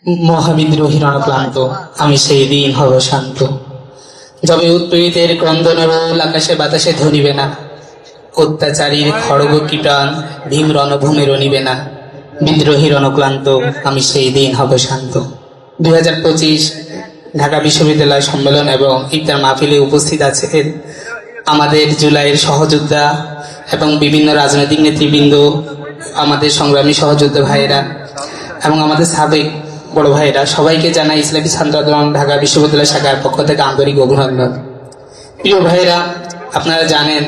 মহাবিদ্রোহী রণক্লান্ত, আমি সেই দিন হব শান্ত। যবে উৎপীড়িতের ক্রন্দন রোল আকাশে বাতাসে ধরিবে না, অত্যাচারীর খড়গ কীটান ভীম রণভূমে রণিবে না। বিদ্রোহী রণক্লান্ত, আমি সেই দিন হব শান্ত। 2025 ঢাকা বিশ্ববিদ্যালয় সম্মেলন এবং ইফতার মাহফিলে উপস্থিত আছেন আমাদের জুলাইয়ের সহযোদ্ধা এবং বিভিন্ন রাজনৈতিক নেতৃবৃন্দ, আমাদের সংগ্রামী সহযোদ্ধা ভাইয়েরা এবং আমাদের সাবেক বড় ভাইয়েরা। সবাইকে জানাই ইসলামী ছাত্র আন্দোলন ঢাকা বিশ্ববিদ্যালয় শাখার পক্ষ থেকে আন্তরিক অভিনন্দন। প্রিয় ভাইয়েরা, আপনারা জানেন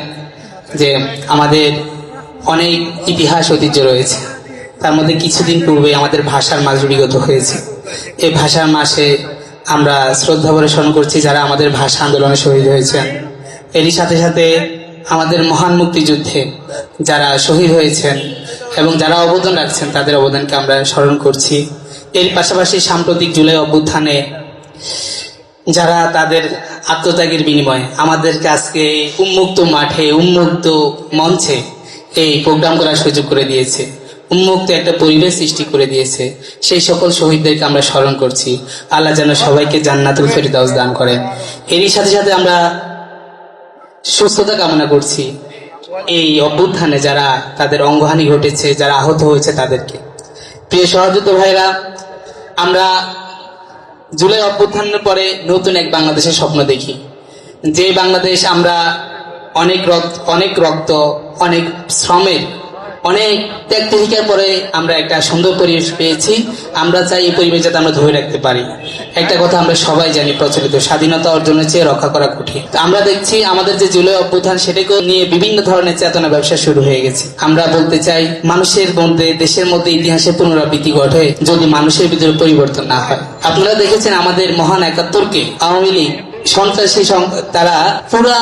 যে আমাদের অনেক ইতিহাস ঐতিহ্য রয়েছে। তার মধ্যে কিছুদিন পূর্বে আমাদের ভাষার মাস বিগত হয়েছে। এই ভাষার মাসে আমরা শ্রদ্ধাভরে স্মরণ করছি যারা আমাদের ভাষা আন্দোলনে শহীদ হয়েছেন। এরই সাথে সাথে আমাদের মহান মুক্তিযুদ্ধে যারা শহীদ হয়েছেন এবং যারা অবদান রাখছেন তাদের অবদানকে আমরা স্মরণ করছি। এর পাশাপাশি সাম্প্রতিক জুলাই অভ্যুত্থানে যারা তাদের আত্মত্যাগের বিনিময়ে আমাদেরকে আজকে উন্মুক্ত মাঠে, উন্মুক্ত মঞ্চে এই প্রোগ্রাম করার সুযোগ করে দিয়েছে, উন্মুক্ত একটা পরিবেশ সৃষ্টি করে দিয়েছে, সেই সকল শহীদদেরকে আমরা স্মরণ করছি। আল্লাহ যেন সবাইকে জান্নাতুল ফেরদাউস দান করেন। এরই সাথে সাথে আমরা সুস্থতা কামনা করছি এই অভ্যুত্থানে যারা তাদের অঙ্গহানি ঘটেছে, যারা আহত হয়েছে তাদেরকে। প্রিয় সহযোদ্ধা ভাইরা, আমরা জুলাই অভ্যুত্থানের পরে নতুন এক বাংলাদেশের স্বপ্ন দেখি, যে বাংলাদেশ আমরা অনেক রক্ত, অনেক শ্রমের, অনেক ত্যাগ তিতিক্ষার পরে আমরা একটা সুন্দর পরিবেশ পেয়েছি। আমরা চাই এই পরিবেশ যাতে আমরা ধরে রাখতে পারি। একটা কথা আমরা সবাই জানি প্রচলিত, স্বাধীনতা অর্জনের চেয়ে রক্ষা করা কঠিন। আমরা দেখছি আমাদের যে জুলাই অভ্যুত্থান সেটাকে নিয়ে বিভিন্ন ধরনের চেতনা ব্যবসা শুরু হয়ে গেছে। আমরা বলতে চাই মানুষের মধ্যে, দেশের মধ্যে ইতিহাসের পুনরাবৃত্তি ঘটে যদি মানুষের ভিতরে পরিবর্তন না হয়। আপনারা দেখেছেন আমাদের মহান ৭১কে আওয়ামী লীগ সন্ত্রাসী তারা পুরা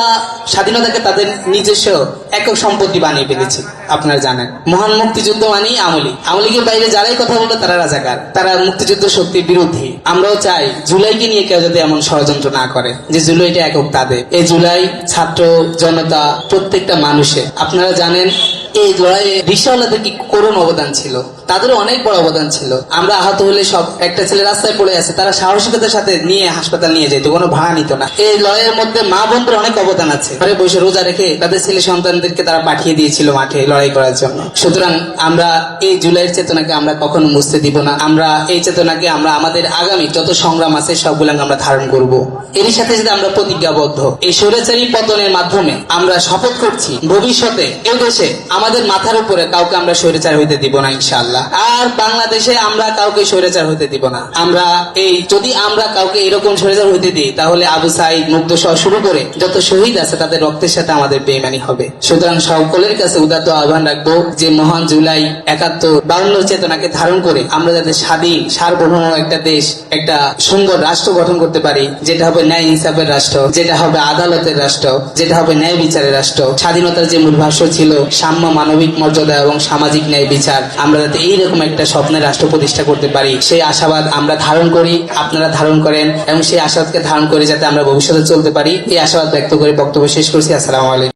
স্বাধীনতাকে তাদের নিজস্ব একক সম্পত্তি বানিয়ে ফেলেছে। আপনারা জানেন মহান মুক্তিযুদ্ধ মানেই আওয়ামী লীগের বাইরে যারাই কথা বলবে তারা রাজাকার, তারা মুক্তিযুদ্ধ শক্তির বিরোধী। আমরাও চাই জুলাইকে নিয়ে কেউ যাতে এমন ষড়যন্ত্র না করে যে জুলাইটা একক তাদের। এই জুলাই ছাত্র জনতা প্রত্যেকটা মানুষের, আপনারা জানেন এই লড়াইয়ে রিকশাওয়ালাদের কি করুণ অবদান ছিল, তাদেরও অনেক বড় অবদান ছিল। আমরা আহত হলে সব একটা ছেলে রাস্তায় পড়ে আছে, তারা সাহসিকতার সাথে নিয়ে হাসপাতাল নিয়ে যেত, কোনো ভাড়া নিত না। এই লড়াইয়ের মধ্যে মা বোনদের অনেক অবদান আছে। ঘরে বসে রোজা রেখে তাদের ছেলে সন্তানদেরকে তারা পাঠিয়ে দিয়েছিল মাঠে লড়াই করার জন্য। সুতরাং আমরা এই জুলাইয়ের চেতনাকে আমরা কখনো মুছতে দিব না। আমরা এই চেতনাকে আমরা আমাদের আগামী যত সংগ্রাম আছে সবগুলো আমরা ধারণ করব। এরই সাথে সাথে আমরা প্রতিজ্ঞাবদ্ধ, এই স্বৈরাচারী পতনের মাধ্যমে আমরা শপথ করছি ভবিষ্যতে এই দেশে আমাদের মাথার উপরে কাউকে আমরা স্বৈরাচার হইতে দিব না ইনশাআল্লাহ। আর বাংলাদেশে আমরা কাউকে স্বৈরাচার হইতে দিব না। আমরা যদি আমরা কাউকে এরকম স্বৈরাচার হইতে দিই তাহলে আবু সাঈদ, মুগ্ধ সহ শুরু করে যত শহীদ আছে তাদের রক্তের সাথে আমাদের বেঈমানি হবে। সুতরাং সকলের কাছে উদাত্ত আহ্বান রাখবো যে মহান জুলাই ৭১-৫২ চেতনাকে ধারণ করে আমরা যাতে স্বাধীন সার্বভৌম একটা দেশ, একটা সুন্দর রাষ্ট্র গঠন করতে পারি, যেটা হবে ন্যায় ইনসাফের রাষ্ট্র, যেটা হবে আদালতের রাষ্ট্র, যেটা হবে ন্যায় বিচারের রাষ্ট্র। স্বাধীনতার যে মূল ভাষ্য ছিল সাম্য, মানবিক মর্যাদা এবং সামাজিক ন্যায় বিচার, আমরা যাতে এইরকম একটা স্বপ্নের রাষ্ট্র প্রতিষ্ঠা করতে পারি সেই আশাবাদ আমরা ধারণ করি, আপনারা ধারণ করেন এবং সেই আশাবাদকে ধারণ করে যাতে আমরা ভবিষ্যতে চলতে পারি, এই আশাবাদ ব্যক্ত করে বক্তব্য শেষ করছি। আসসালামু আলাইকুম।